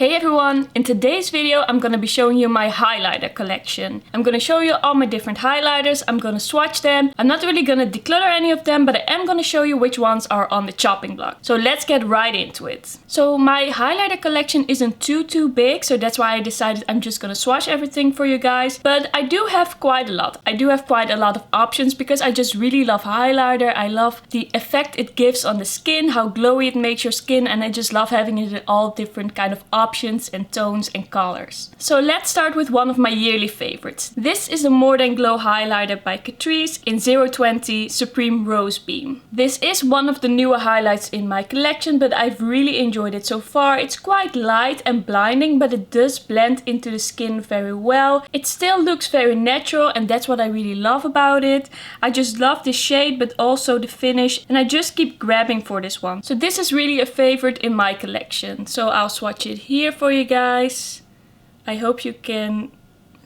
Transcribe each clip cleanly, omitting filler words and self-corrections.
Hey everyone! In today's video I'm gonna be showing you my highlighter collection. I'm gonna show you all my different highlighters, I'm gonna swatch them. I'm not really gonna declutter any of them, but I am gonna show you which ones are on the chopping block. So let's get right into it. So my highlighter collection isn't too big, so that's why I decided I'm just gonna swatch everything for you guys. But I do have quite a lot. I do have quite a lot of options because I just really love highlighter. I love the effect it gives on the skin, how glowy it makes your skin, and I just love having it in all different kind of options and tones and colors. So let's start with one of my yearly favorites. This is the More Than Glow highlighter by Catrice in 020 Supreme Rose Beam. This is one of the newer highlights in my collection, but I've really enjoyed it so far. It's quite light and blinding, but it does blend into the skin very well. It still looks very natural, and that's what I really love about it. I just love the shade, but also the finish, and I just keep grabbing for this one. So this is really a favorite in my collection. So I'll swatch it here for you guys. I hope you can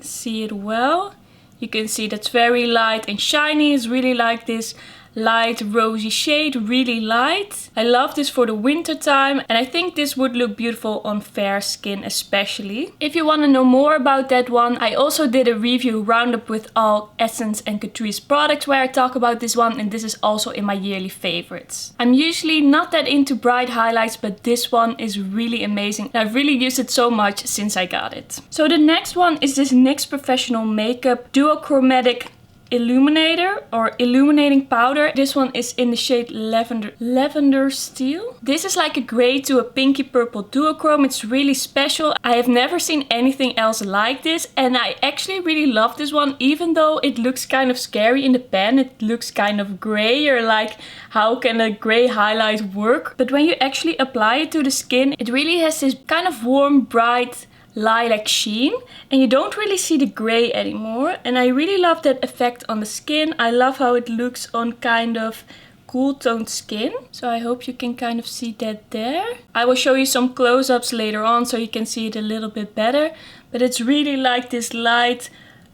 see it well. You can see that's very light and shiny. It's really like this light rosy shade, really light. I love this for the winter time, and I think this would look beautiful on fair skin especially. If you want to know more about that one, I also did a review roundup with all Essence and Catrice products where I talk about this one, and this is also in my yearly favorites. I'm usually not that into bright highlights, but this one is really amazing. I've really used it so much since I got it. So the next one is this NYX Professional Makeup Duochromatic Illuminator or illuminating powder. This one is in the shade lavender steel. This is like a gray to a pinky purple duochrome. It's really special. I have never seen anything else like this, and I actually really love this one, even though it looks kind of scary in the pan. It looks kind of gray. You're like, how can a gray highlight work? But when you actually apply it to the skin, it really has this kind of warm, bright lilac sheen, and you don't really see the gray anymore, and I really love that effect on the skin. I love how it looks on kind of cool toned skin, so I hope you can kind of see that there. I will show you some close-ups later on so you can see it a little bit better, but it's really like this light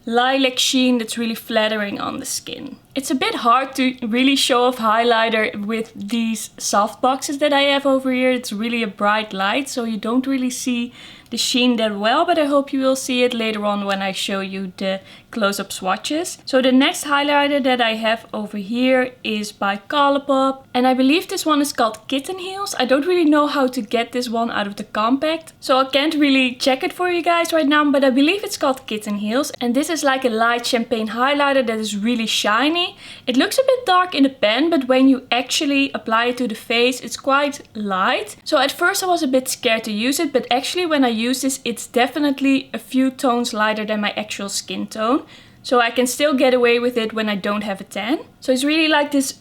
lilac sheen that's really flattering on the skin. It's a bit hard to really show off highlighter with these soft boxes that I have over here. It's really a bright light, so you don't really see the sheen that well, but I hope you will see it later on when I show you the close-up swatches. So the next highlighter that I have over here is by Colourpop, and I believe this one is called Kitten Heels. I don't really know how to get this one out of the compact, so I can't really check it for you guys right now, but I believe it's called Kitten Heels, and this is like a light champagne highlighter that is really shiny. It looks a bit dark in the pen, but when you actually apply it to the face, it's quite light. So at first I was a bit scared to use it, but actually when I use this, it's definitely a few tones lighter than my actual skin tone. So I can still get away with it when I don't have a tan. So it's really like this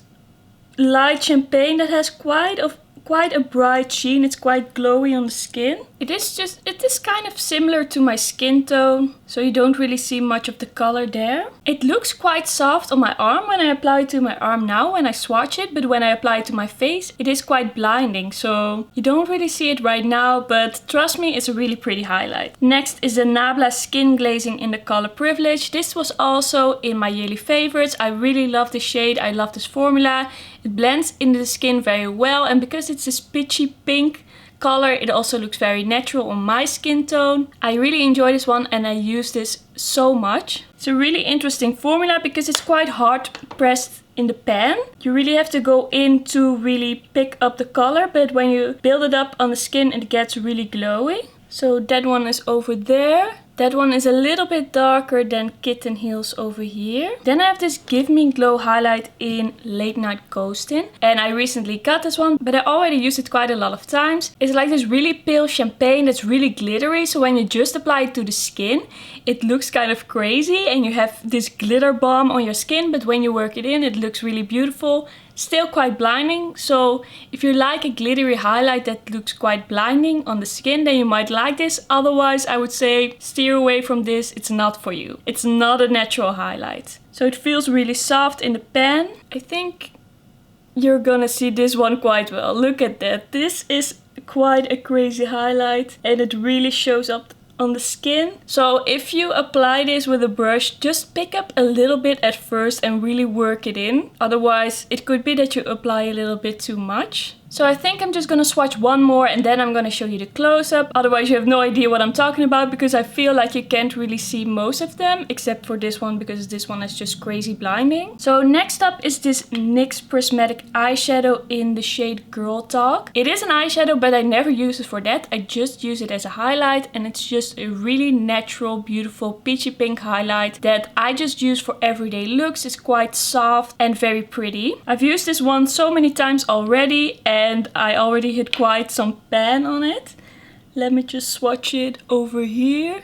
light champagne that has quite a bright sheen. It's quite glowy on the skin. It is kind of similar to my skin tone, so you don't really see much of the color there. It looks quite soft on my arm when I apply it to my arm now when I swatch it, but when I apply it to my face, it is quite blinding, so you don't really see it right now, but trust me, it's a really pretty highlight. Next is the Nabla Skin Glazing in the color Privilege. This was also in my yearly favorites. I really love the shade. I love this formula. It blends into the skin very well, and because it's this pitchy pink color, it also looks very natural on my skin tone. I really enjoy this one, and I use this so much. It's a really interesting formula because it's quite hard pressed in the pan. You really have to go in to really pick up the color, but when you build it up on the skin, it gets really glowy. So that one is over there. That one is a little bit darker than Kitten Heels over here. Then I have this Give Me Glow highlight in Late Night Ghostin'. And I recently got this one, but I already used it quite a lot of times. It's like this really pale champagne that's really glittery. So when you just apply it to the skin, it looks kind of crazy and you have this glitter bomb on your skin. But when you work it in, it looks really beautiful. Still quite blinding, so if you like a glittery highlight that looks quite blinding on the skin, then you might like this. Otherwise, I would say steer away from this. It's not for you. It's not a natural highlight. So it feels really soft in the pan. I think you're gonna see this one quite well. Look at that. This is quite a crazy highlight, and it really shows up on the skin. So if you apply this with a brush, just pick up a little bit at first and really work it in. Otherwise, it could be that you apply a little bit too much. So I think I'm just gonna swatch one more and then I'm gonna show you the close-up. Otherwise you have no idea what I'm talking about because I feel like you can't really see most of them except for this one because this one is just crazy blinding. So next up is this NYX Prismatic eyeshadow in the shade Girl Talk. It is an eyeshadow but I never use it for that. I just use it as a highlight and it's just a really natural, beautiful peachy pink highlight that I just use for everyday looks. It's quite soft and very pretty. I've used this one so many times already and I already hit quite some pan on it. Let me just swatch it over here.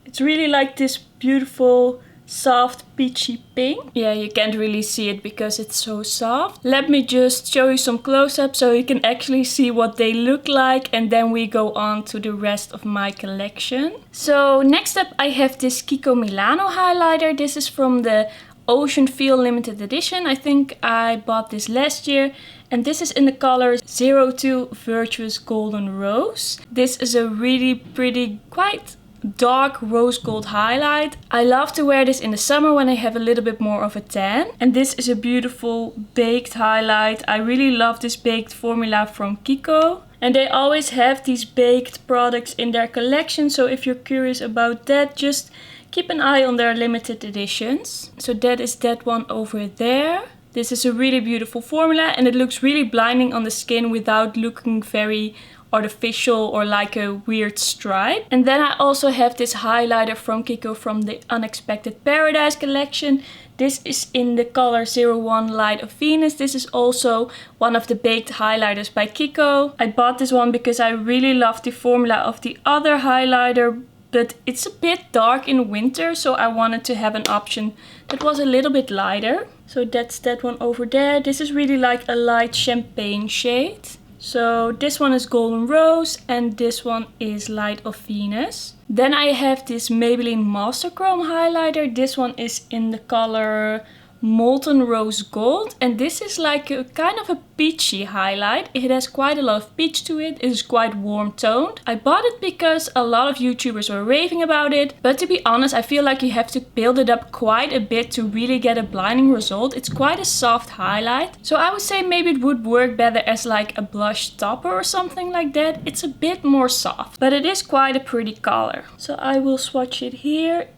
It's really like this beautiful soft peachy pink. Yeah, you can't really see it because it's so soft. Let me just show you some close-ups so you can actually see what they look like and then we go on to the rest of my collection. So next up I have this Kiko Milano highlighter. This is from the Ocean Feel limited edition. I think I bought this last year and this is in the color 02 Virtuous Golden Rose. This is a really pretty, quite dark rose gold highlight. I love to wear this in the summer when I have a little bit more of a tan. And this is a beautiful baked highlight. I really love this baked formula from Kiko. And they always have these baked products in their collection. So if you're curious about that, just keep an eye on their limited editions. So that is that one over there. This is a really beautiful formula and it looks really blinding on the skin without looking very artificial or like a weird stripe. And then I also have this highlighter from Kiko from the Unexpected Paradise collection. This is in the color 01 Light of Venus. This is also one of the baked highlighters by Kiko. I bought this one because I really love the formula of the other highlighter, but it's a bit dark in winter, so I wanted to have an option that was a little bit lighter. So that's that one over there. This is really like a light champagne shade. So this one is Golden Rose and this one is Light of Venus. Then I have this Maybelline Master Chrome highlighter. This one is in the color Molten Rose Gold and this is like a kind of a peachy highlight. It has quite a lot of peach to it. It is quite warm toned. I bought it because a lot of YouTubers were raving about it, but to be honest I feel like you have to build it up quite a bit to really get a blinding result. It's quite a soft highlight, so I would say maybe it would work better as like a blush topper or something like that. It's a bit more soft, but it is quite a pretty color. So I will swatch it here.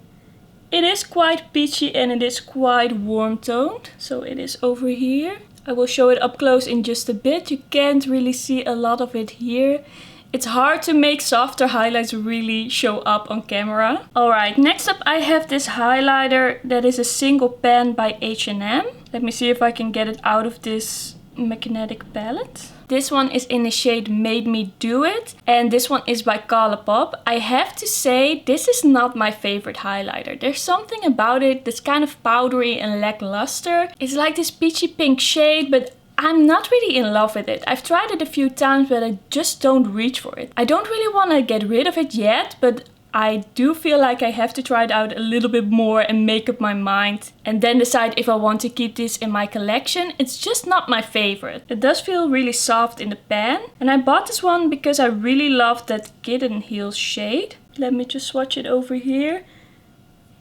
It is quite peachy and it is quite warm toned. So it is over here. I will show it up close in just a bit. You can't really see a lot of it here. It's hard to make softer highlights really show up on camera. Alright, next up I have this highlighter that is a single pan by H&M. Let me see if I can get it out of this magnetic palette. This one is in the shade Made Me Do It and this one is by Colourpop. I have to say this is not my favorite highlighter. There's something about it that's kind of powdery and lackluster. It's like this peachy pink shade, but I'm not really in love with it. I've tried it a few times but I just don't reach for it. I don't really want to get rid of it yet, but I do feel like I have to try it out a little bit more and make up my mind and then decide if I want to keep this in my collection. It's just not my favorite. It does feel really soft in the pan and I bought this one because I really love that Kitten Heels shade. Let me just swatch it over here.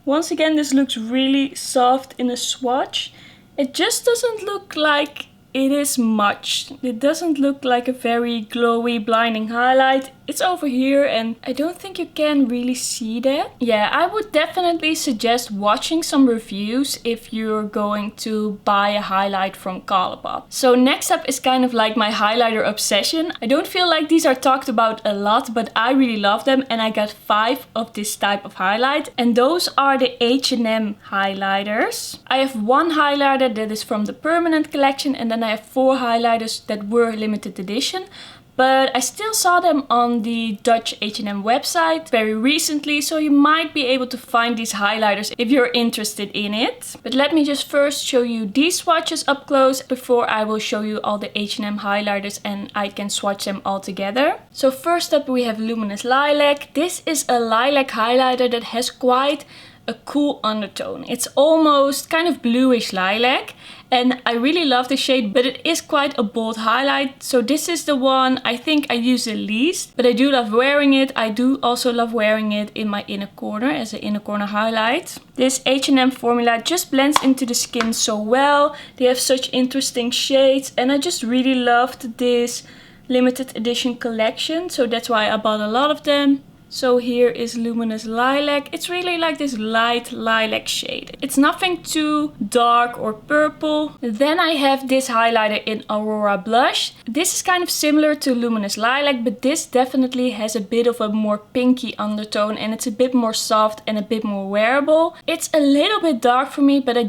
Once again, this looks really soft in a swatch. It just doesn't look like it is much. It doesn't look like a very glowy, blinding highlight. It's over here and I don't think you can really see that. Yeah, I would definitely suggest watching some reviews if you're going to buy a highlight from Colourpop. So next up is kind of like my highlighter obsession. I don't feel like these are talked about a lot, but I really love them and I got 5 of this type of highlight. And those are the H&M highlighters. I have one highlighter that is from the permanent collection and then I have 4 highlighters that were limited edition. But I still saw them on the Dutch H&M website very recently, so you might be able to find these highlighters if you're interested in it. But let me just first show you these swatches up close before I will show you all the H&M highlighters and I can swatch them all together. So first up we have Luminous Lilac. This is a lilac highlighter that has quite a cool undertone. It's almost kind of bluish lilac and I really love the shade, but it is quite a bold highlight. So this is the one I think I use the least, but I do love wearing it. I do also love wearing it in my inner corner as an inner corner highlight. This H&M formula just blends into the skin so well. They have such interesting shades, and I just really loved this limited edition collection, so that's why I bought a lot of them. So here is Luminous Lilac. It's really like this light lilac shade. It's nothing too dark or purple. Then I have this highlighter in Aurora Blush. This is kind of similar to Luminous Lilac, but this definitely has a bit of a more pinky undertone, and it's a bit more soft and a bit more wearable. It's a little bit dark for me, but I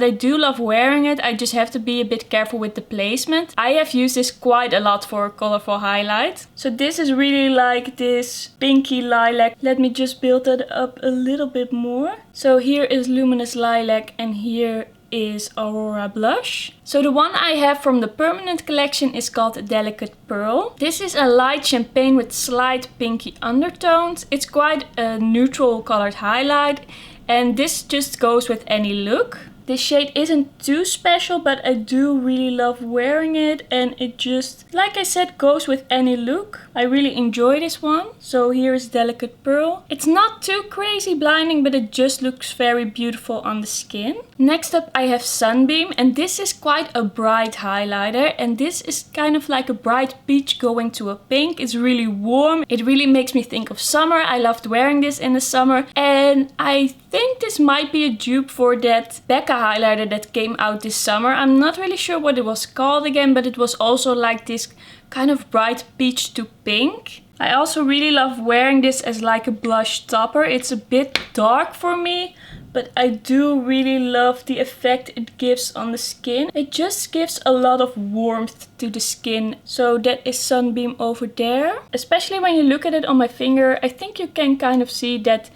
do love wearing it. I just have to be a bit careful with the placement. I have used this quite a lot for a colorful highlight. So this is really like this pinky lilac. Let me just build it up a little bit more. So here is Luminous Lilac and here is Aurora Blush. So the one I have from the permanent collection is called Delicate Pearl. This is a light champagne with slight pinky undertones. It's quite a neutral colored highlight, and this just goes with any look. This shade isn't too special, but I do really love wearing it, and it just, like I said, goes with any look. I really enjoy this one. So here is Delicate Pearl. It's not too crazy blinding, but it just looks very beautiful on the skin. Next up I have Sunbeam, and this is quite a bright highlighter, and this is kind of like a bright peach going to a pink. It's really warm. It really makes me think of summer. I loved wearing this in the summer, and I think this might be a dupe for that Becca highlighter that came out this summer. I'm not really sure what it was called again, but it was also like this kind of bright peach to pink. I also really love wearing this as like a blush topper. It's a bit dark for me, but I do really love the effect it gives on the skin. It just gives a lot of warmth to the skin. So that is Sunbeam over there. Especially when you look at it on my finger, I think you can kind of see that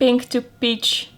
pink to peach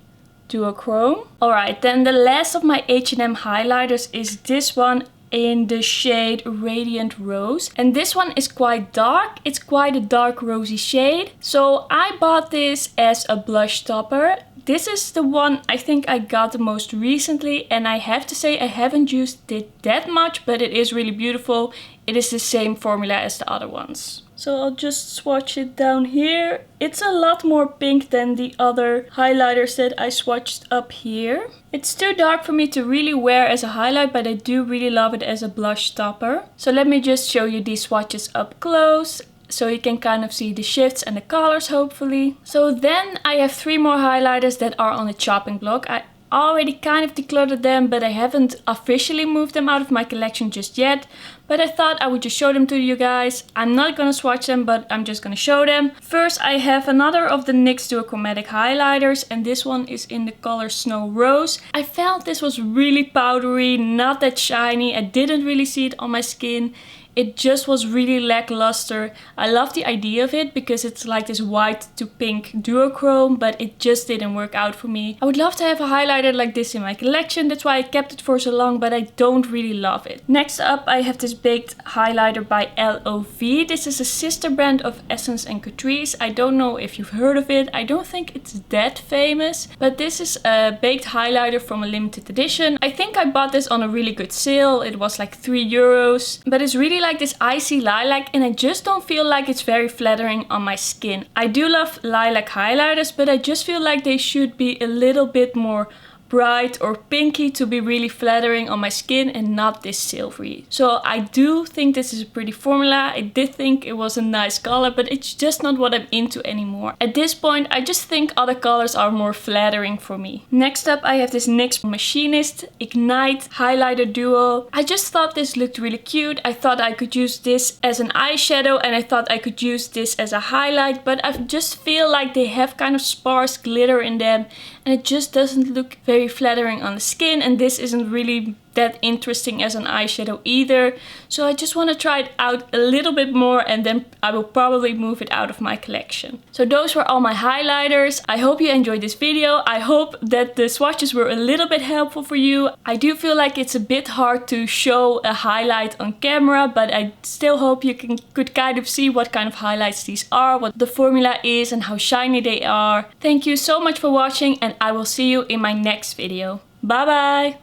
duochrome. Alright, then the last of my H&M highlighters is this one in the shade Radiant Rose. And this one is quite dark. It's quite a dark rosy shade. So I bought this as a blush topper. This is the one I think I got the most recently, and I have to say I haven't used it that much, but it is really beautiful. It is the same formula as the other ones. So I'll just swatch it down here. It's a lot more pink than the other highlighters that I swatched up here. It's too dark for me to really wear as a highlight, but I do really love it as a blush topper. So let me just show you these swatches up close, so you can kind of see the shifts and the colors hopefully. So then I have 3 more highlighters that are on the chopping block. I already kind of decluttered them, but I haven't officially moved them out of my collection just yet. But I thought I would just show them to you guys. I'm not gonna swatch them, but I'm just gonna show them. First I have another of the NYX Duochromatic highlighters, and this one is in the color Snow Rose. I felt this was really powdery, not that shiny. I didn't really see it on my skin. It just was really lackluster. I love the idea of it because it's like this white to pink duochrome, but it just didn't work out for me. I would love to have a highlighter like this in my collection. That's why I kept it for so long, but I don't really love it. Next up, I have this baked highlighter by LOV. This is a sister brand of Essence and Catrice. I don't know if you've heard of it. I don't think it's that famous, but this is a baked highlighter from a limited edition. I think I bought this on a really good sale. It was like €3, but it's really like this icy lilac, and I just don't feel like it's very flattering on my skin. I do love lilac highlighters, but I just feel like they should be a little bit more bright or pinky to be really flattering on my skin and not this silvery. So I do think this is a pretty formula. I did think it was a nice color, but it's just not what I'm into anymore. At this point, I just think other colors are more flattering for me. Next up, I have this NYX Machinist Ignite highlighter duo. I just thought this looked really cute. I thought I could use this as an eyeshadow, and I thought I could use this as a highlight, but I just feel like they have kind of sparse glitter in them, and it just doesn't look very flattering on the skin, and this isn't really that interesting as an eyeshadow either. So I just want to try it out a little bit more, and then I will probably move it out of my collection. So those were all my highlighters. I hope you enjoyed this video. I hope that the swatches were a little bit helpful for you. I do feel like it's a bit hard to show a highlight on camera, but I still hope you could kind of see what kind of highlights these are, what the formula is, and how shiny they are. Thank you so much for watching, and I will see you in my next video. Bye bye!